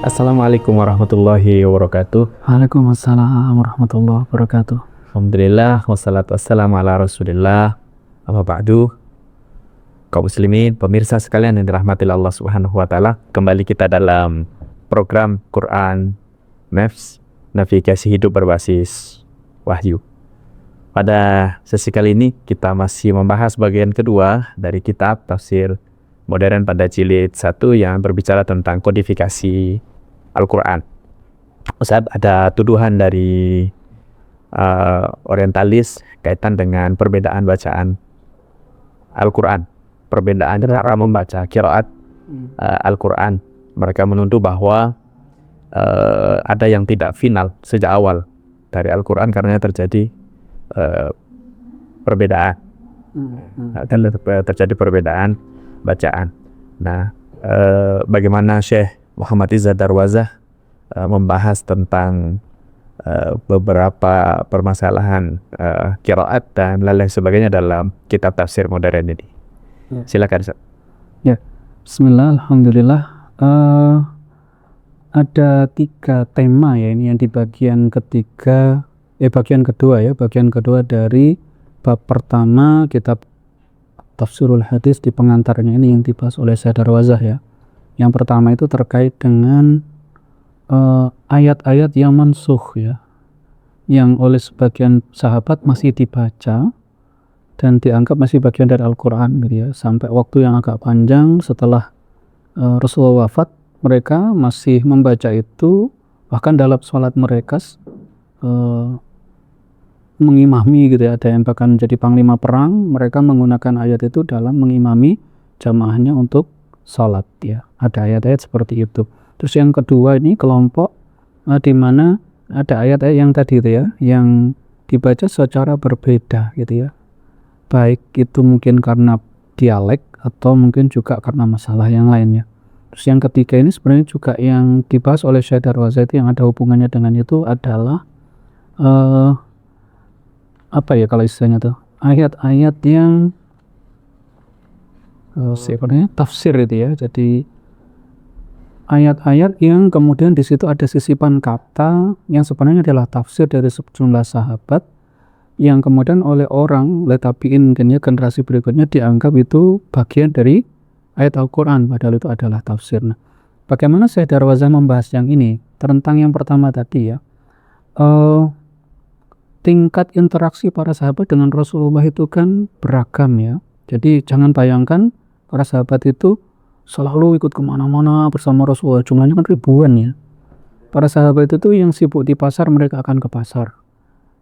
Assalamualaikum warahmatullahi wabarakatuh. Waalaikumsalam warahmatullahi wabarakatuh. Alhamdulillah, wassalatu wassalamu ala rasulillah. Amma ba'du. Kaum muslimin, pemirsa sekalian yang dirahmati Allah Subhanahu wa Ta'ala, kembali kita dalam program Quran Maps, navigasi hidup berbasis wahyu. Pada sesi kali ini kita masih membahas bagian kedua dari kitab tafsir modern pada jilid 1 yang berbicara tentang kodifikasi Al-Quran. Ustaz, ada tuduhan dari orientalis kaitan dengan perbedaan bacaan Al-Quran, perbedaan cara membaca qiraat Al-Quran. Mereka menuduh bahwa ada yang tidak final sejak awal dari Al-Quran karena terjadi perbedaan, terjadi perbedaan bacaan. Nah, bagaimana Syekh Muhammad Izzad Darwazah membahas tentang beberapa permasalahan qiraat dan lain sebagainya dalam kitab tafsir modern ini. Ya. Silakan Ustaz. Ya, Bismillah, Alhamdulillah. Ada 3 tema ya ini yang di bagian ketiga, bagian kedua ya, bagian kedua dari bab pertama kitab Tafsirul Hadis di pengantarnya ini yang dibahas oleh Syekh Darwazah ya. Yang pertama itu terkait dengan ayat-ayat yang mansukh ya, yang oleh sebagian sahabat masih dibaca dan dianggap masih bagian dari Al-Quran gitu ya, sampai waktu yang agak panjang setelah Rasulullah wafat, mereka masih membaca itu, bahkan dalam sholat mereka mengimami gitu ya, ada yang bahkan menjadi panglima perang, mereka menggunakan ayat itu dalam mengimami jamaahnya untuk sholat ya, ada ayat-ayat seperti itu. Terus yang kedua ini kelompok di mana ada ayat-ayat yang tadi itu ya, yang dibaca secara berbeda gitu ya, baik itu mungkin karena dialek atau mungkin juga karena masalah yang lainnya. Terus yang ketiga ini sebenarnya juga yang dibahas oleh Syekh Darwazah itu yang ada hubungannya dengan itu adalah apa ya kalau istilahnya tuh, ayat-ayat yang sebenarnya tafsir itu ya, jadi ayat-ayat yang kemudian di situ ada sisipan kata yang sebenarnya adalah tafsir dari sejumlah sahabat yang kemudian oleh orang tabi'in mungkin ya, generasi berikutnya dianggap itu bagian dari ayat Al-Quran, padahal itu adalah tafsir. Nah, bagaimana Syekh Darwazah membahas yang ini? Tentang yang pertama tadi ya, tingkat interaksi para sahabat dengan Rasulullah itu kan beragam ya. Jadi jangan bayangkan para sahabat itu selalu ikut kemana-mana bersama Rasulullah, jumlahnya kan ribuan ya. Para sahabat itu tuh yang sibuk di pasar, mereka akan ke pasar.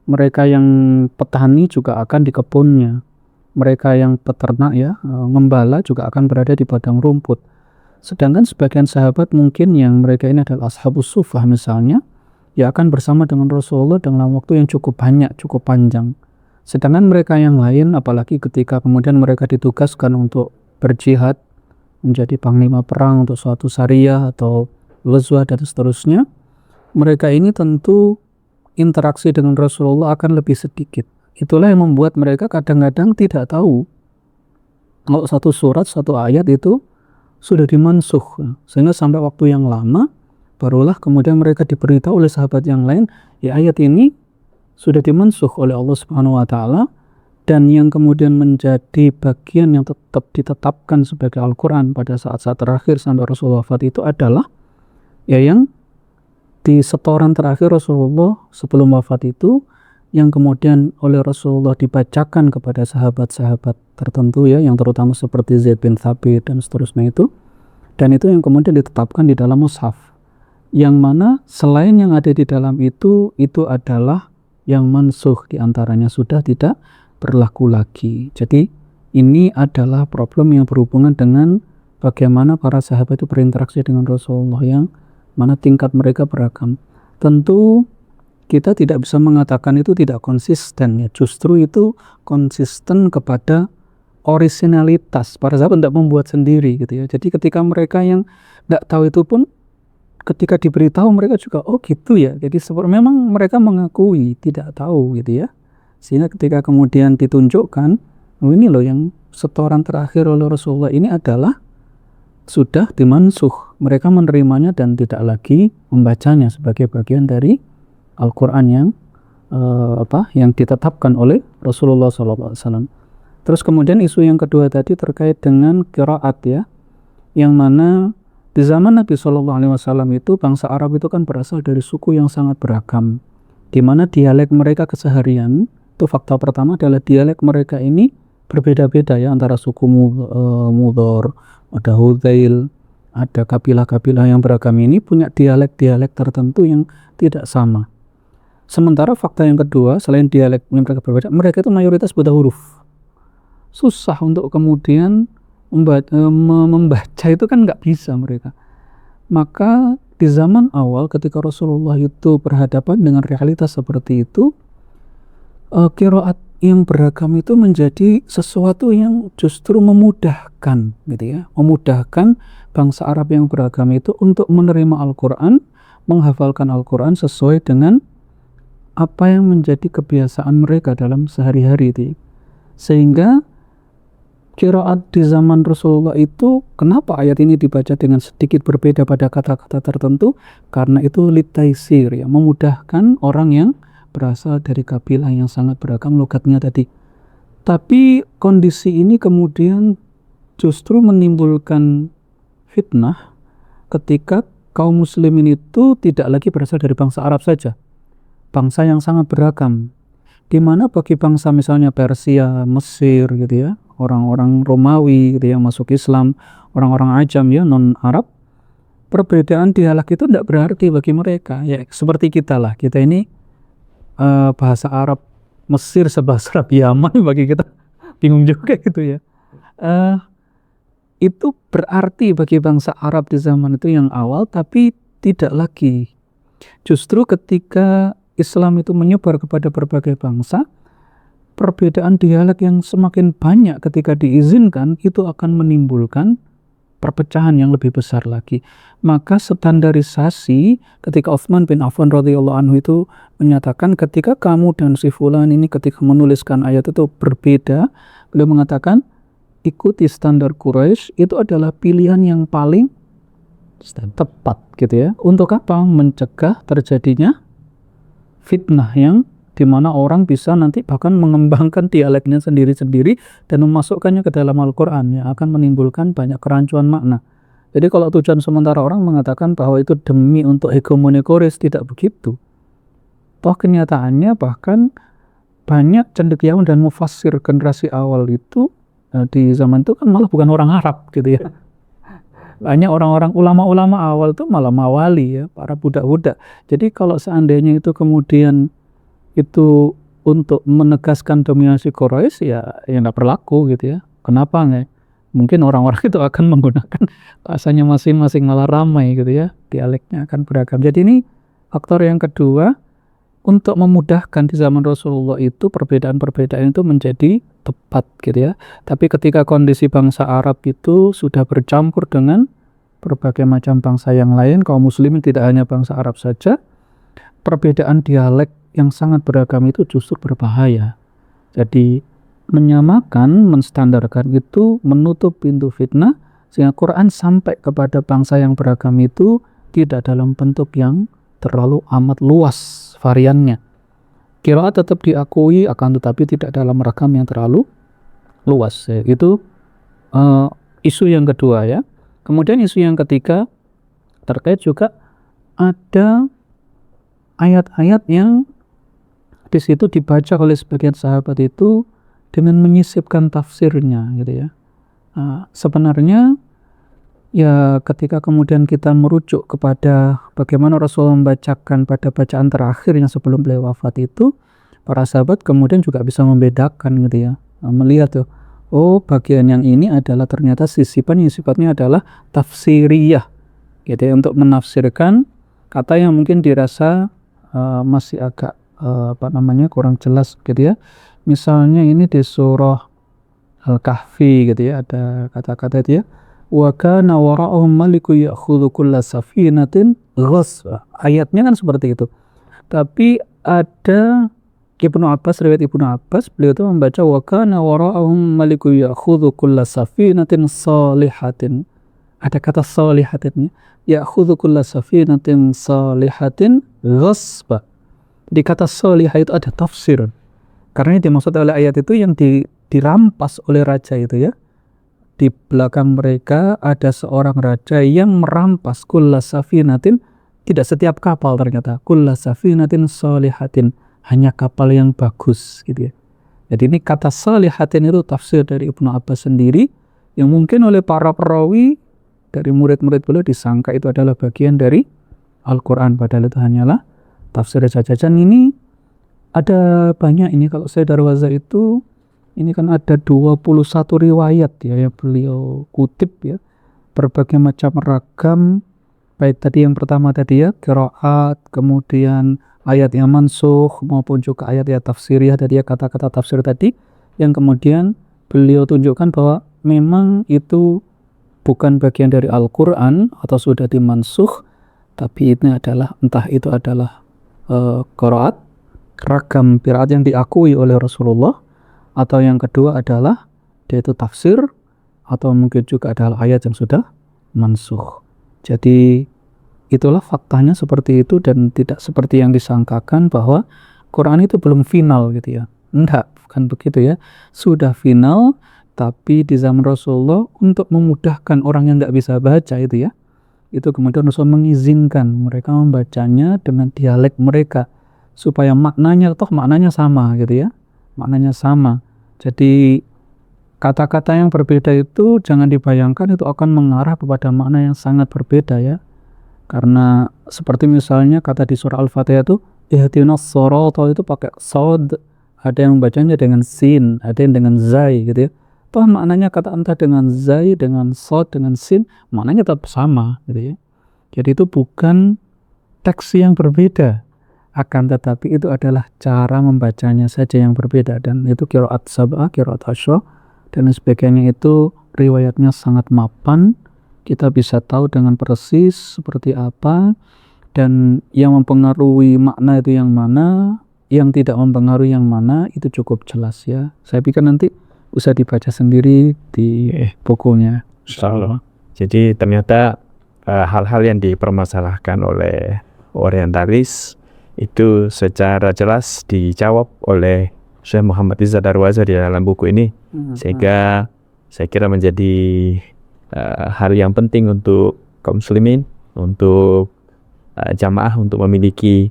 Mereka yang petani juga akan di kebunnya. Mereka yang peternak ya, ngembala juga akan berada di padang rumput. Sedangkan sebagian sahabat mungkin yang mereka ini adalah ashabus sufah misalnya, ya akan bersama dengan Rasulullah dalam waktu yang cukup banyak, cukup panjang. Sedangkan mereka yang lain, apalagi ketika kemudian mereka ditugaskan untuk berjihad, menjadi panglima perang untuk suatu syariah atau ghazwah dan seterusnya, mereka ini tentu interaksi dengan Rasulullah akan lebih sedikit. Itulah yang membuat mereka kadang-kadang tidak tahu kalau satu surat, satu ayat itu sudah dimansukh, sehingga sampai waktu yang lama barulah kemudian mereka diberitahu oleh sahabat yang lain, ya ayat ini sudah dimansukh oleh Allah Subhanahu wa Ta'ala. Dan yang kemudian menjadi bagian yang tetap ditetapkan sebagai Al-Quran pada saat-saat terakhir sampai Rasulullah wafat itu adalah ya yang di setoran terakhir Rasulullah sebelum wafat itu, yang kemudian oleh Rasulullah dibacakan kepada sahabat-sahabat tertentu ya, yang terutama seperti Zaid bin Thabit dan seterusnya itu, dan itu yang kemudian ditetapkan di dalam mushaf, yang mana selain yang ada di dalam itu adalah yang mansukh, diantaranya sudah tidak berlaku lagi. Jadi ini adalah problem yang berhubungan dengan bagaimana para sahabat itu berinteraksi dengan Rasulullah, yang mana tingkat mereka beragam. Tentu kita tidak bisa mengatakan itu tidak konsisten ya, justru itu konsisten kepada originalitas. Para sahabat tidak membuat sendiri gitu ya. Jadi ketika mereka yang tidak tahu itu pun ketika diberitahu mereka juga oh gitu ya. Jadi memang mereka mengakui tidak tahu gitu ya. Sehingga ketika kemudian ditunjukkan, oh ini loh yang setoran terakhir oleh Rasulullah ini adalah sudah dimansukh mereka menerimanya dan tidak lagi membacanya sebagai bagian dari Al-Quran yang ditetapkan oleh Rasulullah SAW. Terus kemudian isu yang kedua tadi terkait dengan qiraat ya, yang mana di zaman Nabi SAW itu bangsa Arab itu kan berasal dari suku yang sangat beragam, di mana dialek mereka keseharian itu fakta pertama adalah dialek mereka ini berbeda-beda ya, antara suku Mudhor, ada Hudzail, ada kabilah-kabilah yang beragam ini punya dialek-dialek tertentu yang tidak sama. Sementara fakta yang kedua, selain dialek mereka berbeda, mereka itu mayoritas buta huruf. Susah untuk kemudian membaca itu kan nggak bisa mereka. Maka di zaman awal ketika Rasulullah itu berhadapan dengan realitas seperti itu, qiraat yang beragam itu menjadi sesuatu yang justru memudahkan gitu ya, memudahkan bangsa Arab yang beragam itu untuk menerima Al-Quran, menghafalkan Al-Quran sesuai dengan apa yang menjadi kebiasaan mereka dalam sehari-hari itu. Sehingga qiraat di zaman Rasulullah itu, kenapa ayat ini dibaca dengan sedikit berbeda pada kata-kata tertentu? Karena itu litaisir ya, memudahkan orang yang berasal dari kabilah yang sangat beragam logatnya tadi. Tapi kondisi ini kemudian justru menimbulkan fitnah ketika kaum muslimin itu tidak lagi berasal dari bangsa Arab saja, bangsa yang sangat beragam, di mana bagi bangsa misalnya Persia, Mesir gitu ya, orang-orang Romawi gitu ya masuk Islam, orang-orang Ajam ya non Arab, perbedaan dialek itu tidak berarti bagi mereka ya, seperti kita lah, kita ini bahasa Arab Mesir sebahasa Arab Yaman bagi kita bingung juga gitu ya. Itu berarti bagi bangsa Arab di zaman itu yang awal, tapi tidak lagi. Justru ketika Islam itu menyebar kepada berbagai bangsa, perbedaan dialek yang semakin banyak ketika diizinkan itu akan menimbulkan perpecahan yang lebih besar lagi. Maka standarisasi ketika Utsman bin Affan radhiyallahu anhu itu menyatakan ketika kamu dan si fulan ini ketika menuliskan ayat itu berbeda, beliau mengatakan ikuti standar Quraisy, itu adalah pilihan yang paling tepat gitu ya. Untuk apa? Mencegah terjadinya fitnah yang dimana orang bisa nanti bahkan mengembangkan dialeknya sendiri-sendiri dan memasukkannya ke dalam Al-Quran yang akan menimbulkan banyak kerancuan makna. Jadi kalau tujuan sementara orang mengatakan bahwa itu demi untuk hegemoni Quraisy, tidak begitu. Toh kenyataannya bahkan banyak cendekiawan dan mufassir generasi awal itu di zaman itu kan malah bukan orang Arab gitu ya. Banyak orang-orang ulama-ulama awal itu malah mawali ya, para budak-budak. Jadi kalau seandainya itu kemudian itu untuk menegaskan dominasi Quraisy ya tidak berlaku gitu ya. Kenapa nggak? Mungkin orang-orang itu akan menggunakan bahasanya masing-masing malah ramai gitu ya, dialeknya akan beragam. Jadi ini faktor yang kedua untuk memudahkan di zaman Rasulullah itu perbedaan-perbedaan itu menjadi tepat gitu ya. Tapi ketika kondisi bangsa Arab itu sudah bercampur dengan berbagai macam bangsa yang lain, kaum muslimin tidak hanya bangsa Arab saja, perbedaan dialek yang sangat beragam itu justru berbahaya. Jadi menyamakan, menstandarkan itu menutup pintu fitnah, sehingga Quran sampai kepada bangsa yang beragam itu tidak dalam bentuk yang terlalu amat luas variannya. Qiraat tetap diakui, akan tetapi tidak dalam ragam yang terlalu luas. Itu isu yang kedua ya. Kemudian isu yang ketiga terkait juga ada ayat-ayat yang di situ dibaca oleh sebagian sahabat itu dengan menyisipkan tafsirnya gitu ya. Sebenarnya ya ketika kemudian kita merujuk kepada bagaimana Rasul membacakan pada bacaan terakhir yang sebelum beliau wafat itu, para sahabat kemudian juga bisa membedakan gitu ya, melihat tuh, oh bagian yang ini adalah ternyata sisipan yang sifatnya adalah tafsiriyah gitu ya, untuk menafsirkan kata yang mungkin dirasa masih agak kurang jelas gitu ya. Misalnya ini di surah Al-Kahfi gitu ya, ada kata-kata itu ya, wa kana wara'ahum maliku ya'khudhu kulla safinatin ghasba. Ayatnya kan seperti itu. Tapi ada Ibnu Abbas, riwayat Ibnu Abbas, beliau itu membaca wa kana wara'ahum maliku ya'khudhu kulla safinatin salihatin ada kata solihatin, ya'khudhu kulla safinatin solihatin ghasba. Di kata solihah itu ada tafsir, karena yang dimaksud oleh ayat itu yang dirampas oleh raja itu ya. Di belakang mereka ada seorang raja yang merampas kulla safinatin, tidak setiap kapal ternyata, kulla safinatin solihatin, hanya kapal yang bagus gitu ya. Jadi ini kata solihatin itu tafsir dari Ibnu Abbas sendiri, yang mungkin oleh para perawi dari murid-murid beliau disangka itu adalah bagian dari Al-Quran, padahal itu hanyalah tafsir saja. Dan ini ada banyak, ini kalau saya Darwaza itu ini kan ada 21 riwayat ya yang beliau kutip ya, berbagai macam ragam, baik tadi yang pertama tadi ya qiraat, kemudian ayat yang mansukh maupun juga ayat-ayat tafsiriyah tadi ya, kata-kata tafsir tadi yang kemudian beliau tunjukkan bahwa memang itu bukan bagian dari Al-Quran atau sudah dimansukh, tapi ini adalah entah itu adalah qiraat, ragam qiraat yang diakui oleh Rasulullah, atau yang kedua adalah dia itu tafsir, atau mungkin juga adalah ayat yang sudah mansukh. Jadi itulah faktanya seperti itu, dan tidak seperti yang disangkakan bahwa Quran itu belum final gitu ya. Enggak, bukan begitu ya. Sudah final, tapi di zaman Rasulullah untuk memudahkan orang yang nggak bisa baca itu ya, itu kemudian Rasul mengizinkan mereka membacanya dengan dialek mereka supaya maknanya sama gitu ya, maknanya sama. Jadi kata-kata yang berbeda itu jangan dibayangkan itu akan mengarah kepada makna yang sangat berbeda ya, karena seperti misalnya kata di surah Al-Fatihah itu ihdinas shirata, itu pakai shad, ada yang membacanya dengan sin, ada yang dengan zai gitu ya. Toh maknanya kata entah dengan zai, dengan shad, dengan sin, maknanya tetap sama gitu ya. Jadi itu bukan teks yang berbeda, akan tetapi itu adalah cara membacanya saja yang berbeda. Dan itu qiraat sab'ah, qiraat asyra dan sebagainya, itu riwayatnya sangat mapan, kita bisa tahu dengan persis seperti apa, dan yang mempengaruhi makna itu yang mana, yang tidak mempengaruhi yang mana, itu cukup jelas ya. Saya pikir nanti usah dibaca sendiri di bukunya. Insyaallah. Jadi ternyata hal-hal yang dipermasalahkan oleh orientalis itu secara jelas dijawab oleh Syekh Muhammad Izzad Darwaza di dalam buku ini, sehingga saya kira menjadi hal yang penting untuk kaum muslimin, untuk jamaah untuk memiliki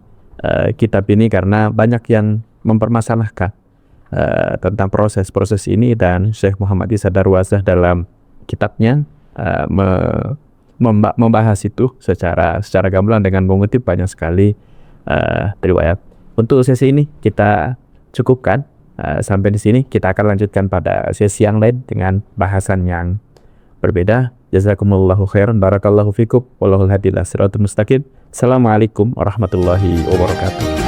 kitab ini, karena banyak yang mempermasalahkan tentang proses-proses ini, dan Syekh Muhammad Izzad Darwaza dalam kitabnya membahas itu secara gamblang dengan mengutip banyak sekali riwayat. Untuk sesi ini kita cukupkan sampai di sini. Kita akan lanjutkan pada sesi yang lain dengan bahasan yang berbeda. Jazakumullahu khairan, barakallahu fikum, wallahul hadi ila siratal mustaqim. Assalamualaikum warahmatullahi wabarakatuh.